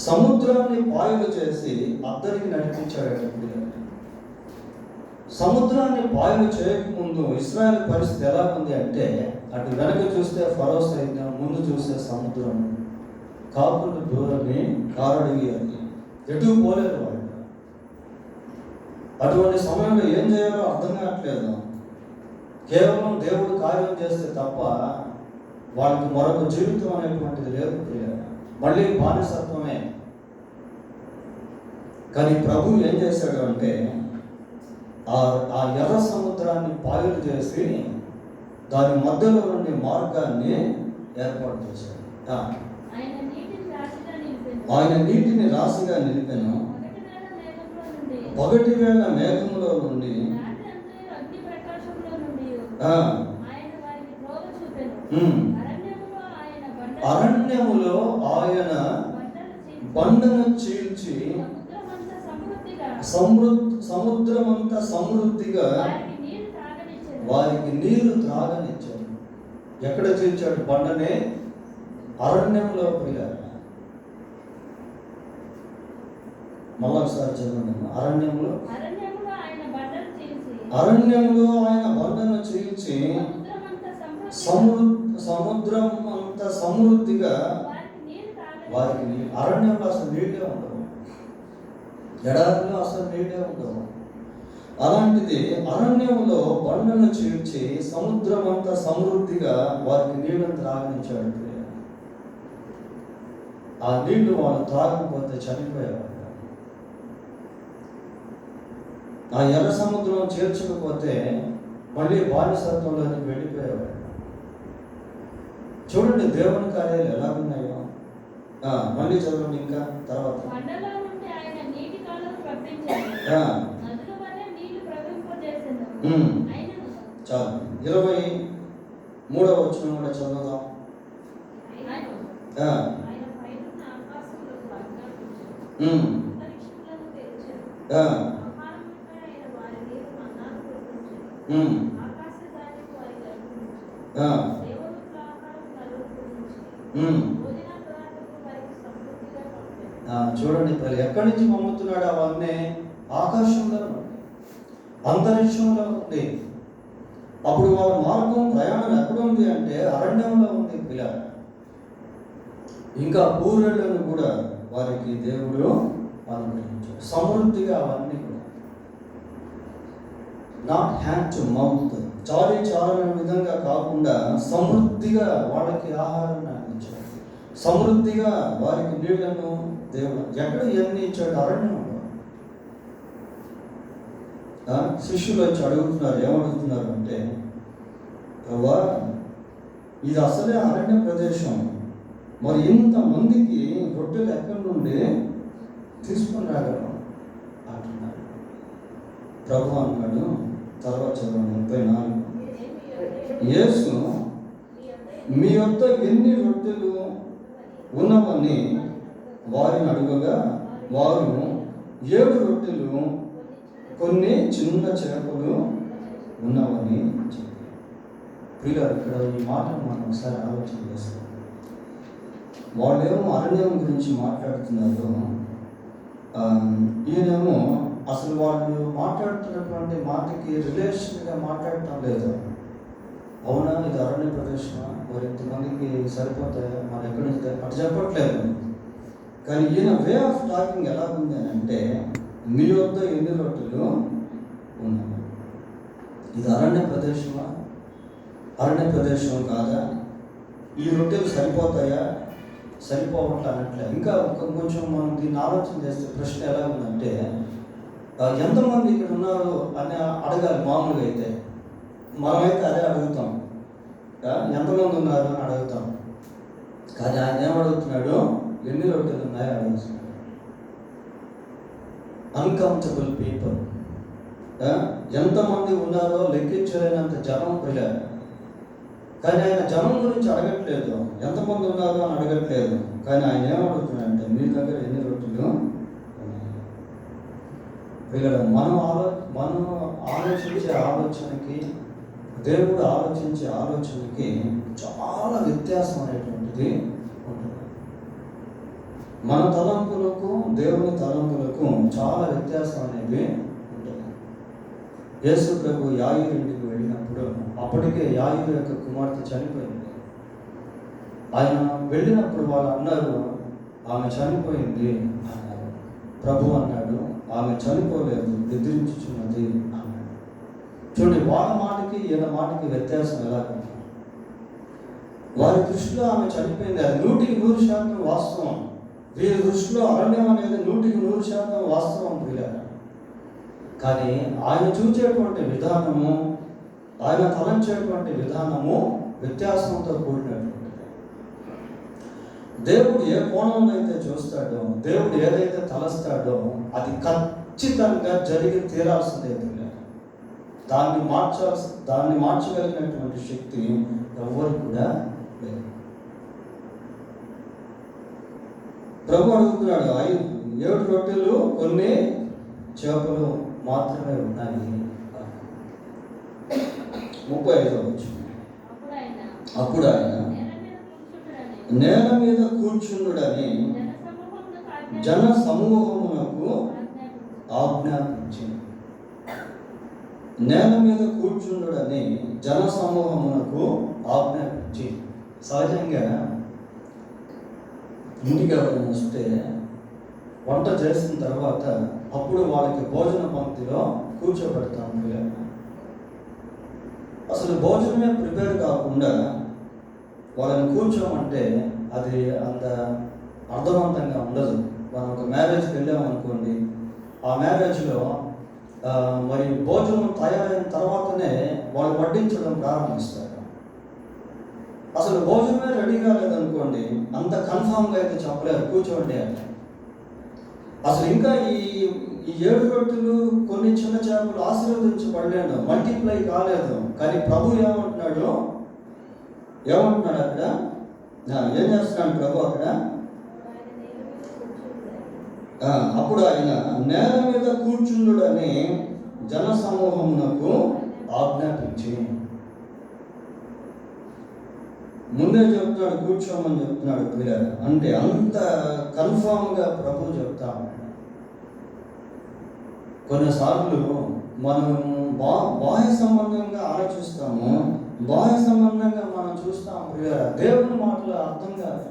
సముద్రాన్ని పాయలు చేసి అద్దరికి నడిపించాడు. సముద్రాన్ని పాయలు చేయకముందు ఇశ్రాయేలు పరిస్థితి ఎలా ఉంది అంటే, అటు వెనక చూస్తే ఫరో సైన్యం, ముందు చూస్తే సముద్రం, కాకుండా దూరమే కారడిగి అని ఎటు పోలేదు వాళ్ళు. అటువంటి సమయంలో ఏం చేయాలో అర్థం కావట్లేదు. కేవలం దేవుడు కార్యం చేస్తే తప్ప వాళ్ళకి మరొక జీవితం అనేటువంటిది లేదు. మళ్ళీ బానిసత్వమే. కానీ ప్రభు ఏం చేశాడు అంటే ఆ ఎర్ర సముద్రాన్ని పాయలు చేసి దాని మధ్యలో నుండి మార్గాన్ని ఏర్పాటు చేశాడు. ఆయన నీటిని రాశిగా నిలిపెను. పగటి వేళ మేఘములో నుండి అరణ్యములో ఆయన బండను చీల్చి సముద్రమంతా సమృద్ధిగా వారికి నీరు త్రాగనిచ్చాడు. ఎక్కడ చీల్చాడు బండనే? అరణ్యంలో. పిల్లలు మళ్ళొకసారి చదవండి. అరణ్యంలో ఆయన బండను చీల్చి సముద్రం అంత సమృద్ధిగా వారికి నీళ్ళు. అరణ్యంలో అసలు నీళ్ళే ఉండవు, ఎడారిలో అసలు నీళ్ళే ఉండవు. అలాంటిది అరణ్యంలో బండను చీల్చి సముద్రం అంతా సమృద్ధిగా వారికి నీళ్ళను త్రాగనిచ్చాడు. ఆ నీళ్లు వాళ్ళు త్రాగకపోతే చనిపోయేవారు. ఆ ఎర్ర సముద్రం చేర్చకపోతే మళ్ళీ బానిసత్వంలోకి వెళ్ళిపోయేవాడు. చూడండి దేవుని కార్యాలు ఎలా ఉన్నాయో. మళ్ళీ చదవండి ఇంకా తర్వాత. చాలు. 23వ వచనం కూడా చదువుదాం. చూడండి ఎక్కడి నుంచి పంపుతున్నాడు అవన్నీ? ఆకాశంలో ఉంది, అంతరిక్షంలో ఉంది. అప్పుడు వాళ్ళ మార్గం ప్రయాణం ఎక్కడ ఉంది అంటే అరణ్యంలో ఉంది. పిల్లలు ఇంకా పూరేళ్లను కూడా వారికి దేవుడు అనుగ్రహించాడు సమృద్ధిగా. అవన్నీ కూడా నాట్ హ్యాండ్ టు మౌత్, చాలనే విధంగా కాకుండా సమృద్ధిగా వాళ్ళకి ఆహారాన్ని అందించాడు. సమృద్ధిగా వారికి నీళ్లను దేవుడు ఎక్కడ ఎన్ని ఇచ్చాడు? అరణ్యంలో. శిష్యులు వచ్చి అడుగుతున్నారు. ఏమడుగుతున్నారు అంటే, ప్రభా ఇది అసలే అరణ్య ప్రదేశం, మరి ఇంతమందికి రొట్టెలు ఎక్కడి నుండి తీసుకుని రాగలం అంటున్నారు. ప్రభు అన్నాడు, తర్వాత చదవండి 34. యేసు మీ వద్ద ఎన్ని రొట్టెలు ఉన్నవని వారిని అడుగగా వారు 7 రొట్టెలు కొన్ని చిన్న చేపలు ఉన్నవని చెప్పారు. ప్రియులారా, ఇక్కడ ఈ మాటను మనం ఒకసారి ఆలోచన చేస్తాం. వాళ్ళేమో అరణ్యం గురించి మాట్లాడుతున్నారు. ఈయనేమో అసలు వాళ్ళు మాట్లాడుతున్నటువంటి మాటకి రిలేషన్గా మాట్లాడటం లేదు. అవునా, ఇది అరణ్య ప్రదేశమా, మరి ఇంతమందికి సరిపోతాయా, మరి ఎక్కడి నుంచి అటు చెప్పట్లేదు. కానీ ఈయన వే ఆఫ్ టాకింగ్ ఎలా ఉంది అని అంటే, మీ వద్ద ఎన్ని రొట్టెలు ఉన్నాయి? ఇది అరణ్య ప్రదేశమా? అరణ్య ప్రదేశం కాదా? ఈ రొట్టెలు సరిపోతాయా? సరిపోవట్లే అనట్లే. ఇంకా కొంచెం మనం దీన్ని ఆలోచన చేస్తే ప్రశ్న ఎలా ఉందంటే, ఎంతమంది ఇక్కడ ఉన్నారు అని అడగాలి. మామూలుగా అయితే మనమైతే అదే అడుగుతాం, ఎంతమంది ఉన్నారు అని అడుగుతాం. కానీ ఆయన ఏమడుగుతున్నాడు? ఎన్ని రొట్టెలు ఉన్నాయో అడుగుతున్నాడు. అన్కౌంటబుల్ పీపుల్, ఎంతమంది ఉన్నారో లెక్కించలేనంత జనం పిల్లలు. కానీ ఆయన జనం గురించి అడగట్లేదు, ఎంతమంది ఉన్నారో అని అడగట్లేదు. కానీ ఆయన ఏమడుగుతున్నాడంటే, మీ దగ్గర ఎన్ని రొట్టెలు పిల్లలు. మనం ఆలోచించే ఆలోచనకి, దేవుడు ఆలోచించే ఆలోచనకి చాలా వ్యత్యాసం అనేటువంటిది ఉంటుంది. మన తలంపులకు దేవుని తలంపులకు చాలా వ్యత్యాసం అనేది ఉంటుంది. యేసు ప్రభు యాయిరు ఇంటికి వెళ్ళినప్పుడు అప్పటికే యాయిరు యొక్క కుమార్తె చనిపోయింది. ఆయన వెళ్ళినప్పుడు వాళ్ళు అన్నారు, ఆమె చనిపోయింది అన్నారు. ప్రభు అన్నాడు, ఆమె చనిపోలేదు, నిద్రించుచున్నది అన్నాడు. చూడండి, వాళ్ళ మాటకి ఈయన మాటకి వ్యత్యాసం ఎలా ఉంది. వారి దృష్టిలో ఆమె చనిపోయింది, అది 100% వాస్తవం. వీరి దృష్టిలో అరణ్యం అనేది 100% వాస్తవం ప్రియులారా. కానీ ఆయన చూచేటువంటి విధానము, ఆయన తలంచేటువంటి విధానము వ్యత్యాసంతో కూడినటువంటిది. దేవుడు ఏ కోణంలో అయితే చూస్తాడో, దేవుడు ఏదైతే తలస్తాడో అది ఖచ్చితంగా జరిగి తీరాల్సిందే. దాన్ని మార్చగలిగినటువంటి శక్తి ఎవరికి కూడా లేదు. ప్రభు అడుగుతున్నాడు, 7 రొట్టెలు కొన్ని చేపలు మాత్రమే ఉన్నాయి. 35వ వచనం. అప్పుడు ఆయన నేల మీద కూర్చుండుడని జన సమూహమునకు ఆజ్ఞాపించింది. నేల మీద కూర్చుండుడని జన సమూహమునకు ఆజ్ఞాపించి. సహజంగా ఇంటికి ఎవరైనా వస్తే వంట చేసిన తర్వాత అప్పుడు వాళ్ళకి భోజన పంక్తిలో కూర్చోబెడతాం. అసలు భోజనమే ప్రిపేర్ కాకుండా వాళ్ళని కూర్చోమంటే అది అంత అర్థవంతంగా ఉండదు. మనం ఒక మ్యారేజ్కి వెళ్ళామనుకోండి, ఆ మ్యారేజ్లో మరి భోజనం తయారైన తర్వాతనే వాళ్ళు వడ్డించడం ప్రారంభిస్తారు. అసలు భోజనమే రెడీ కాలేదనుకోండి, అంత కన్ఫామ్గా అయితే చెప్పలేరు కూర్చోండి అంటే. అసలు ఇంకా ఈ 7 రొట్టెలు కొన్ని చిన్న చేపలు ఆశీర్వదించబడలేదు, మల్టిప్లై కాలేదు. కానీ ప్రభు ఏమంటున్నాడు అక్కడ? ఏం చేస్తున్నాడు ప్రభు అక్కడ? అప్పుడు ఆయన నేల మీద కూర్చుండుడని జన సమూహమునకు ఆజ్ఞాపించి. ముందే చెప్తున్నాడు కూర్చోమని చెప్తున్నాడు పిల్లలు. అంటే అంత కన్ఫామ్గా ప్రభు చెప్తా ఉన్నాడు. కొన్నిసార్లు మనం బాహ్య సంబంధంగా ఆలోచిస్తాము, బాహ్య సంబంధంగా మనం చూస్తాం ప్రియులారా. దేవుని మాటలు అర్థం కాదు.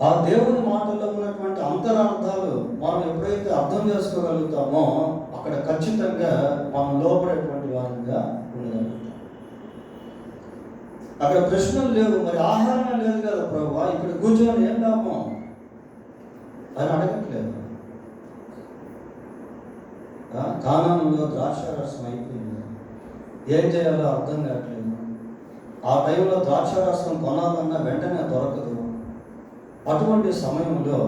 ఆ దేవుని మాటల్లో ఉన్నటువంటి అంతరార్థాలు మనం ఎప్పుడైతే అర్థం చేసుకోగలుగుతామో అక్కడ ఖచ్చితంగా మనం లోపడేటువంటి వారంగా ఉండగలుగుతాం. అక్కడ ప్రశ్నలు లేవు, మరి ఆహారమే లేదు కదా ప్రభు, ఇక్కడ కూర్చొని ఏం లాభం అని అడగట్లేదు. కానానులో ద్రాక్షారసం అయిపోయింది, ఏం చేయాలో అర్థం కావట్లేదు. ఆ టైంలో ద్రాక్షారసం కొనాలన్నా వెంటనే దొరకదు. అటువంటి సమయంలో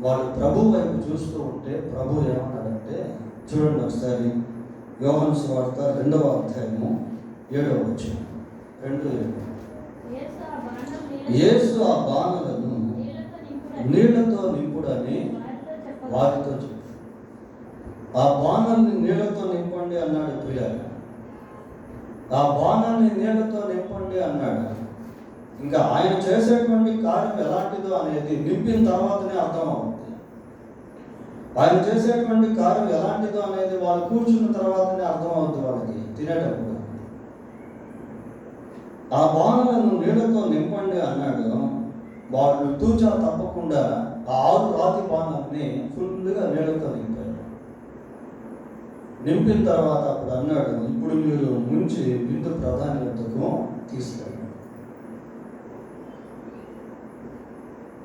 వాళ్ళు ప్రభు వైపు చూస్తూ ఉంటే ప్రభు ఏమన్నాడంటే, చూడండి ఒకసారి యోహాను సువార్త 2వ అధ్యాయము 7వ వచనం. 2:7. యేసు ఆ బాణలను నీళ్లతో నింపుడని వారితో చెప్పి. ఆ బాణాన్ని నీళ్లతో నింపండి అన్నాడు పిల్లలు. ఆ బాణాన్ని నీళ్లతో నింపండి అన్నాడు. ఇంకా ఆయన చేసేటువంటి కార్యం ఎలాంటిదో అనేది నింపిన తర్వాతనే అర్థమవుతుంది. ఆయన చేసేటువంటి కార్యం ఎలాంటిదో అనేది వాళ్ళు కూర్చున్న తర్వాతనే అర్థమవుతుంది వాళ్ళకి తినేటప్పుడు. ఆ బాణలను నీళ్లతో నింపండి అన్నాడు. వాళ్ళు తూచా తప్పకుండా ఆ 6 రాతి బాణాలని ఫుల్గా నీళ్లతో నింపారు. నింపిన తర్వాత అప్పుడు అన్నాడు, ఇప్పుడు మీరు ముంచి విందు ప్రాధాన్యతకు తీసుకెళ్ళండి.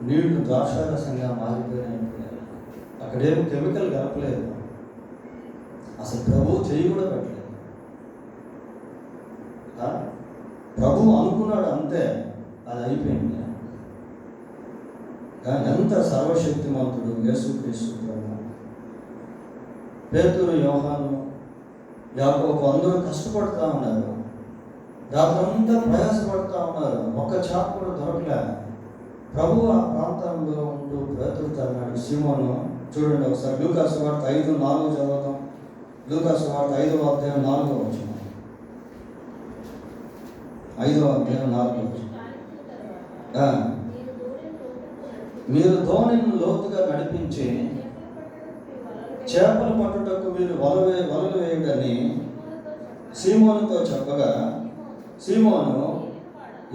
నీళ్లు ద్రాక్షారసంగా మారిపోయినాయి. అక్కడేం కెమికల్ కలపలేదు, అసలు ప్రభు చేయి కూడా పెట్టలేదు. ప్రభు అనుకున్నాడు అంతే, అది అయిపోయింది. ఎంత సర్వశక్తిమంతుడు యేసుక్రీస్తు ప్రభు. పేతురు, యోహాను, యాకోబు అందరూ కష్టపడుతూ ఉన్నారు, రాత్రంతా ప్రయాసపడుతూ ఉన్నారు, ఒక్క చేప కూడా దొరకలే. ప్రభు ఆ ప్రాంతంలో ఉంటూ పేతురుతో అన్నాడు, సీమోను చూడండి ఒకసారి లూకా సువార్త 5:4 చదువుతాం. లూకా సువార్త 5వ అధ్యాయం 4వ వచనం. 5వ అధ్యాయం 4వ వచనం. మీరు ధోనిని లోతుగా నడిపించి చేపలు పట్టుటకు మీరు వలలు వేయడని సీమోనుతో చెప్పగా, సీమోను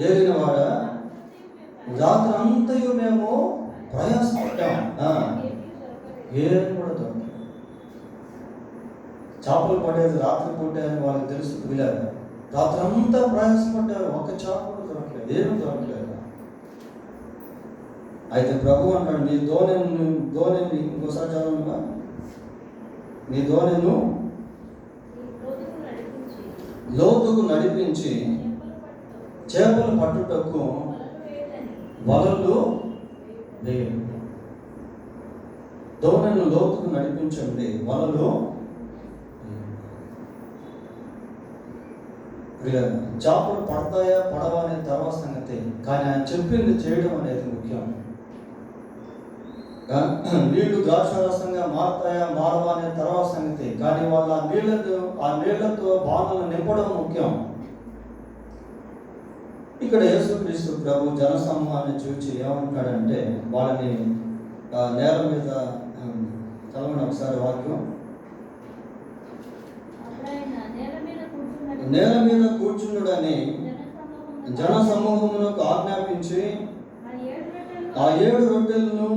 ఏలినవాడ, రాత్రి అంతయు మేము ప్రయాసపడ్డాం, ఏం కూడా దొరకలేదు. చేపలు పడేది రాత్రి పూట అని వాళ్ళకి తెలుసు. వీళ్ళారు రాత్రి అంతా ప్రయాసపడ్డారు, ఒక్క చేప కూడా దొరకలేదు, ఏమీ దొరకలేదు. అయితే ప్రభు అంటాడు, నీ దోణిని ఇంకోసారి చదవనుగా, నీ దోణిను లోతుకు నడిపించి చేపలు పట్టుటకు వలలు వేయండి. దోణిను లోతుకు నడిపించండి, వలలు. చేపలు పడతాయా పడవా అనేది తర్వాత సంగతి, కానీ ఆయన చెప్పింది చేయడం అనేది ముఖ్యం. నీళ్లు ద్రాక్షారసంగా మారుతాయా మారవా అనే తర్వాత సంగతి, కానీ వాళ్ళు ఆ నీళ్లతో బాణలను నింపడం ముఖ్యం. ఇక్కడ యేసుక్రీస్తు ప్రభు జనసమూహాన్ని చూచి ఏమంటాడంటే, వాళ్ళని నేల మీద చదవండి ఒకసారి వాక్యం. నేల మీద కూర్చుండుడని జన సమూహమునకు ఆజ్ఞాపించి ఆ 7 రొట్టెలను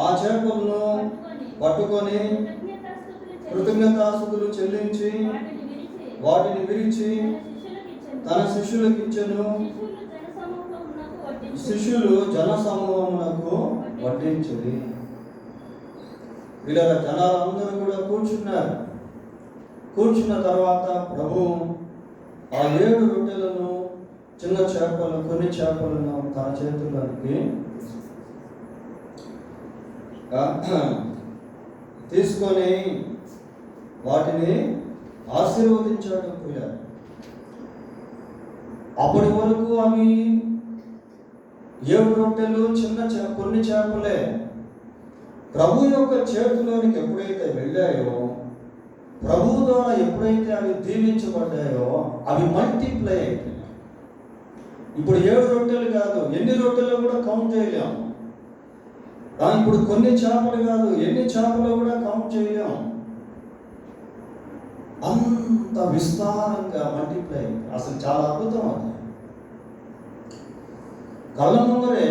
ఆ చేపలను పట్టుకొని కృతజ్ఞతాస్తుతులు చెల్లించి వాటిని విరిచి తన శిష్యులకు ఇచ్చెను. శిష్యులు జన సమూహమునకు వడ్డించిరి. వీళ్ళ జనాలందరూ కూడా కూర్చున్నారు. కూర్చున్న తర్వాత ప్రభు ఆ 7 రొట్టెలను చిన్న చేపలు కొన్ని చేపలను తన చేతుల్లోనికి తీసుకొని వాటిని ఆశీర్వదించాడు. అప్పటి వరకు అవి 7 రొట్టెలు కొన్ని చేపలే ప్రభు యొక్క చేతిలోనికి ఎప్పుడైతే వెళ్ళాయో, ప్రభు ద్వారా ఎప్పుడైతే అవి దీవించబడ్డాయో అవి మల్టిప్లై అయిపోయాయి. ఇప్పుడు 7 రొట్టెలు కాదు, ఎన్ని రొట్టెలు కూడా కౌంట్ చేయలేము. ఇప్పుడు కొన్ని చేపలు కాదు, ఎన్ని చేపలు కూడా కౌంట్ చేయలేము. అంత విస్తారంగా మల్టిప్లై. అసలు చాలా అద్భుతం అది. కళ్ళ ముందరే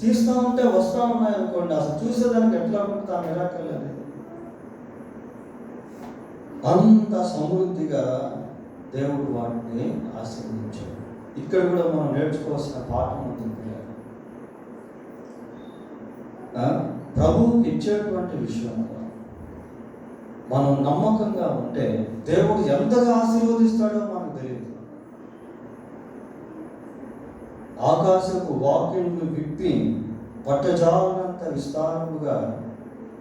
తీస్తూ ఉంటే వస్తూ ఉన్నాయి అనుకోండి, అసలు చూసేదానికి ఎట్లా ఉంటుంది ఆ మిరాకిల్ అనేది. అంత సమృద్ధిగా దేవుడు వాటిని ఆశీర్వదించాడు. ఇక్కడ కూడా మనం నేర్చుకోవాల్సిన పాఠం ఉంది. ప్రభువుకి ఇచ్చేటువంటి విషయంలో మనం నమ్మకంగా ఉంటే దేవుడు ఎంతగా ఆశీర్వదిస్తాడో మనకు తెలియదు. ఆకాశపు వాక్యములు విప్పి పట్టజాలనంత విస్తారముగా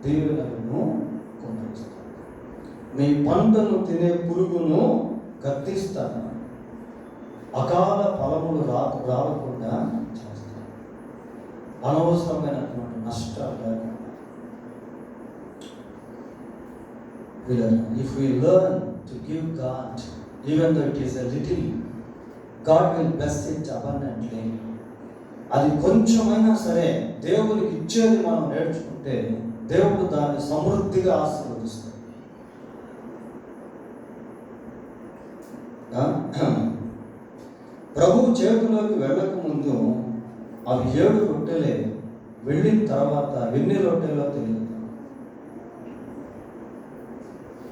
దీవెనలను కుమ్మరిస్తాడు. మీ పంటను తినే పురుగును కత్తిస్తాను, అకాల ఫలములు రాకుండా చేస్తాను. అనవసరమైనటువంటి నష్టాలు లేకుండా. If we learn to give God, even though it is a little, God will bless it abundantly. అది కొంచెమైనా సరే దేవునికి ఇచ్చేది మనం నేర్చుకుంటే దేవుడు దాన్ని సమృద్ధిగా ఆశీర్వదిస్తాడు. ప్రభువు చేతిలోకి వెళ్ళక ముందు అవి 7 రొట్టెలే, వెళ్ళిన తర్వాత ఎన్ని రొట్టెలో తెలియదు.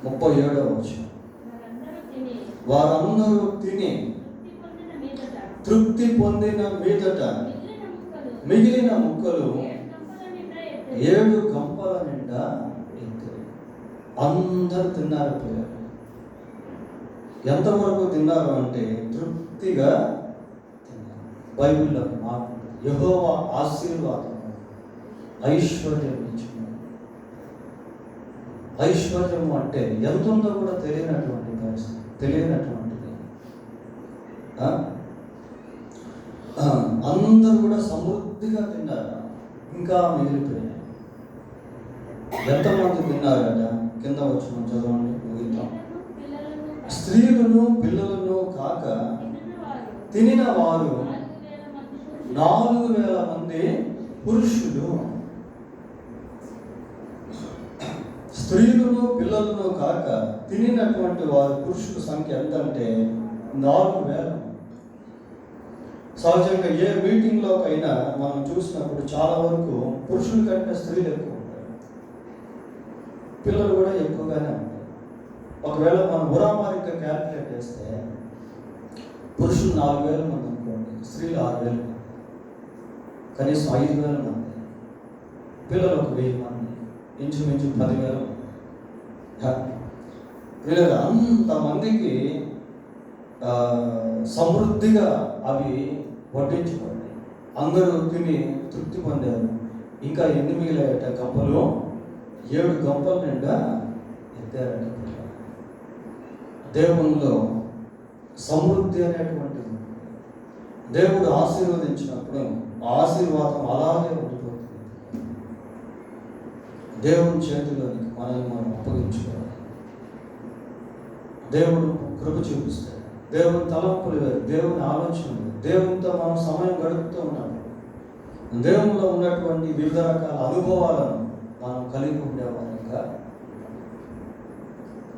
37వ వచనం, వారందరూ తిని తృప్తి పొందిన మీదట మిగిలిన ముక్కలు 7 గంపల నిండా ఎత్తారు. అందరూ తిన్నారు. పిల్లలు ఎంతవరకు తిన్నారు అంటే తృప్తిగా తిన్నారు. బైబిల్లో మాట, యెహోవా ఆశీర్వాదం ఐశ్వర్యం ఇచ్చుకున్నాడు. ఐశ్వర్యం అంటే ఎంత ఉందో కూడా తెలియనటువంటి పరిస్థితి, తెలియనటువంటిది. అందరూ కూడా సమృద్ధిగా తిన్నారు, ఇంకా మిగిలిపోయాయి. ఎంతమంది తిన్నారట? కింద వచ్చిన చదవండి, ముగిద్దాం. స్త్రీలను పిల్లలను కాక తినిన వారు 4,000 మంది పురుషులు. స్త్రీలను పిల్లలను కాక తినినటువంటి వారి పురుషుల సంఖ్య ఎంత అంటే 4,000. సహజంగా ఏ మీటింగ్లోకైనా మనం చూసినప్పుడు చాలా వరకు పురుషుల కంటే స్త్రీలు ఎక్కువ ఉంటారు. పిల్లలు కూడా ఎక్కువగానే ఉంటారు. ఒకవేళ మనం ఉరామారిక క్యాల్కులేట్ చేస్తే పురుషులు 4,000 మంది అనుకోండి, స్త్రీలు 6,000 మంది, కనీసం 5,000 మంది, పిల్లలు 1,000 మంది, ఇంచుమించు 10,000 మంది. వీళ్ళకి అంతమందికి సమృద్ధిగా అవి వడ్డించబడ్డాయి. అందరూ తిని తృప్తి పొందారు. ఇంకా ఎన్ని మిగిలాయట గంపలు? 7 గంపల నిండా ఎత్తారట. దేవునిలో సమృద్ధి అనేటువంటిది దేవుడు ఆశీర్వదించినప్పుడు ఆ ఆశీర్వాదం అలాగే ఉండిపోతుంది. దేవుని చేతిలోనికి మనల్ని మనం అప్పగించుకోవాలి. దేవుడు కృప చూపిస్తాడు. దేవుని తలంపులు వేరు, దేవుని ఆలోచనలు వేరు. దేవునితో మనం సమయం గడుపుతూ ఉన్నాము. దేవునిలో ఉన్నటువంటి వివిధ రకాల అనుభవాలను మనం కలిగి ఉండేవారంగా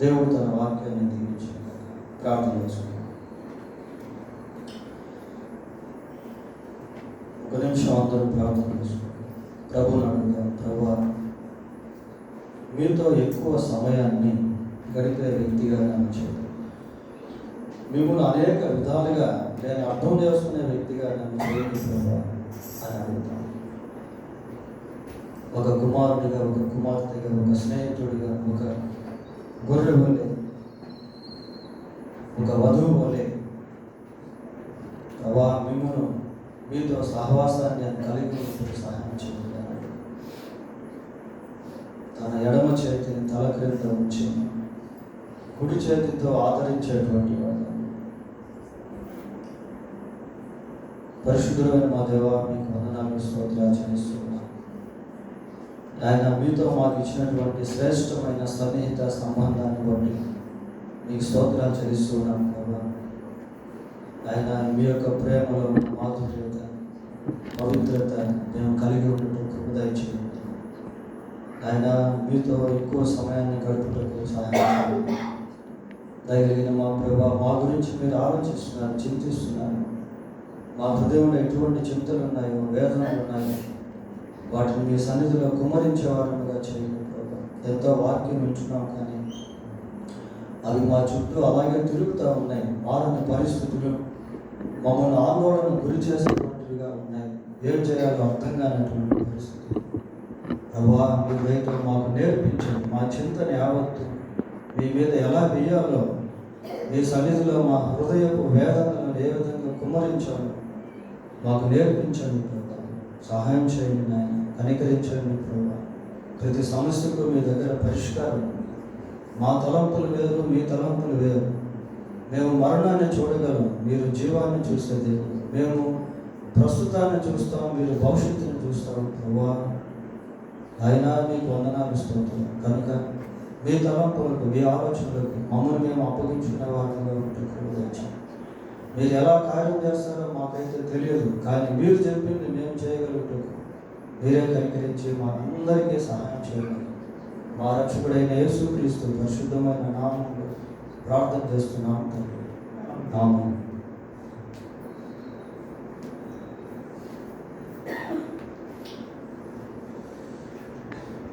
దేవుడు తన వాక్యాన్ని దీవించాడు. ప్రార్థన చేసుకుంటాం. ఒక నిమిషం అందరూ ప్రార్థన చేసుకుంటాం. ప్రభువుని అడుగుతాం, ప్రభువా మీతో ఎక్కువ సమయాన్ని గడిపే వ్యక్తిగా నన్ను చేయండి. మిమ్మల్ని అనేక విధాలుగా నేను అర్థం చేసుకునే వ్యక్తిగా నన్ను చేయండి ప్రభువా అని అడుగుతాం. ఒక కుమారుడిగా, ఒక కుమార్తెగా, ఒక స్నేహితుడిగా, ఒక గొర్రె వలె, ఒక వధువు వలె ప్రభా మిమ్మల్ని మీతో సహవాసాన్ని నేను కలిగి సహాయం చేయాలి. తన ఎడమ చేతిని తల క్రింద ఉంచి కుడి చేతితో ఆదరించేటువంటి వాడు. పరిశుద్ధుడైన మా దేవా మీకు వందనాలు, స్తోత్రాలు చెల్లిస్తున్నాను. ఆయన మీతో మాకు ఇచ్చినటువంటి శ్రేష్టమైన సన్నిహిత సంబంధాన్ని బట్టి మీకు స్తోత్రాలు చెల్లిస్తున్నాను ప్రభా. ఆయన మీ యొక్క ప్రేమలో మాధుర్యత, పవిత్రత మేము కలిగి ఉండటం కృప దయచేయండి. ఆయన మీతో ఎక్కువ సమయాన్ని గడుపుటకు సహాయం దయగలిగిన మా ప్రభా, మా గురించి మీరు ఆలోచిస్తున్నారు, చింతిస్తున్నారు. మా హృదయంలో ఎటువంటి చింతలు ఉన్నాయో, వేదనలు ఉన్నాయో వాటిని మీ సన్నిధిలో కుమ్మరించేవారుగా చేయండి ప్రభా. ఎంతో వాక్యం వింటున్నాం కానీ అవి మా చుట్టూ అలాగే తిరుగుతూ ఉన్నాయి. మారని పరిస్థితులు మమ్మల్ని ఆందోళన గురి చేసేటువంటివిగా ఉన్నాయి. ఏం చేయాలో అర్థం కానటువంటి పరిస్థితి ప్రభా, మీ వైపు మాకు నేర్పించండి. మా చింతని యావత్తు మీ మీద ఎలా వేయాలో, మీ సన్నిధిలో మా హృదయపు వేదనలను ఏ విధంగా కుమ్మరించాలో మాకు నేర్పించండి ప్రభా. సహాయం చేయండి నాయన, కనికరించండి ప్రభా. ప్రతి సమస్యకు మీ దగ్గర పరిష్కారం. మా తలంపులు వేరు, మీ తలంపులు వేరు. మేము మరణాన్ని చూడగలం, మీరు జీవాన్ని చూసేది. మేము ప్రస్తుతాన్ని చూస్తాం, మీరు భవిష్యత్తుని చూస్తాం ప్రభా. అయినా మీకు వందనాలు స్తోత్రం. కనుక మీ తలంపులకు, మీ ఆలోచనలకు మమ్మల్ని మేము అప్పగించుకునే వారంగా ఉంటున్నాం. మీరు ఎలా కార్యం చేస్తారో మాకైతే తెలియదు, కానీ మీరు చెప్పింది మేము చేయగలుగుతాం. మీరే కనికరించి మా అందరికీ సహాయం చేయండి. మా రక్షకుడైన యేసుక్రీస్తు పరిశుద్ధమైన నామములో ప్రార్థన చేస్తున్నాం తండ్రి. ఆమేన్.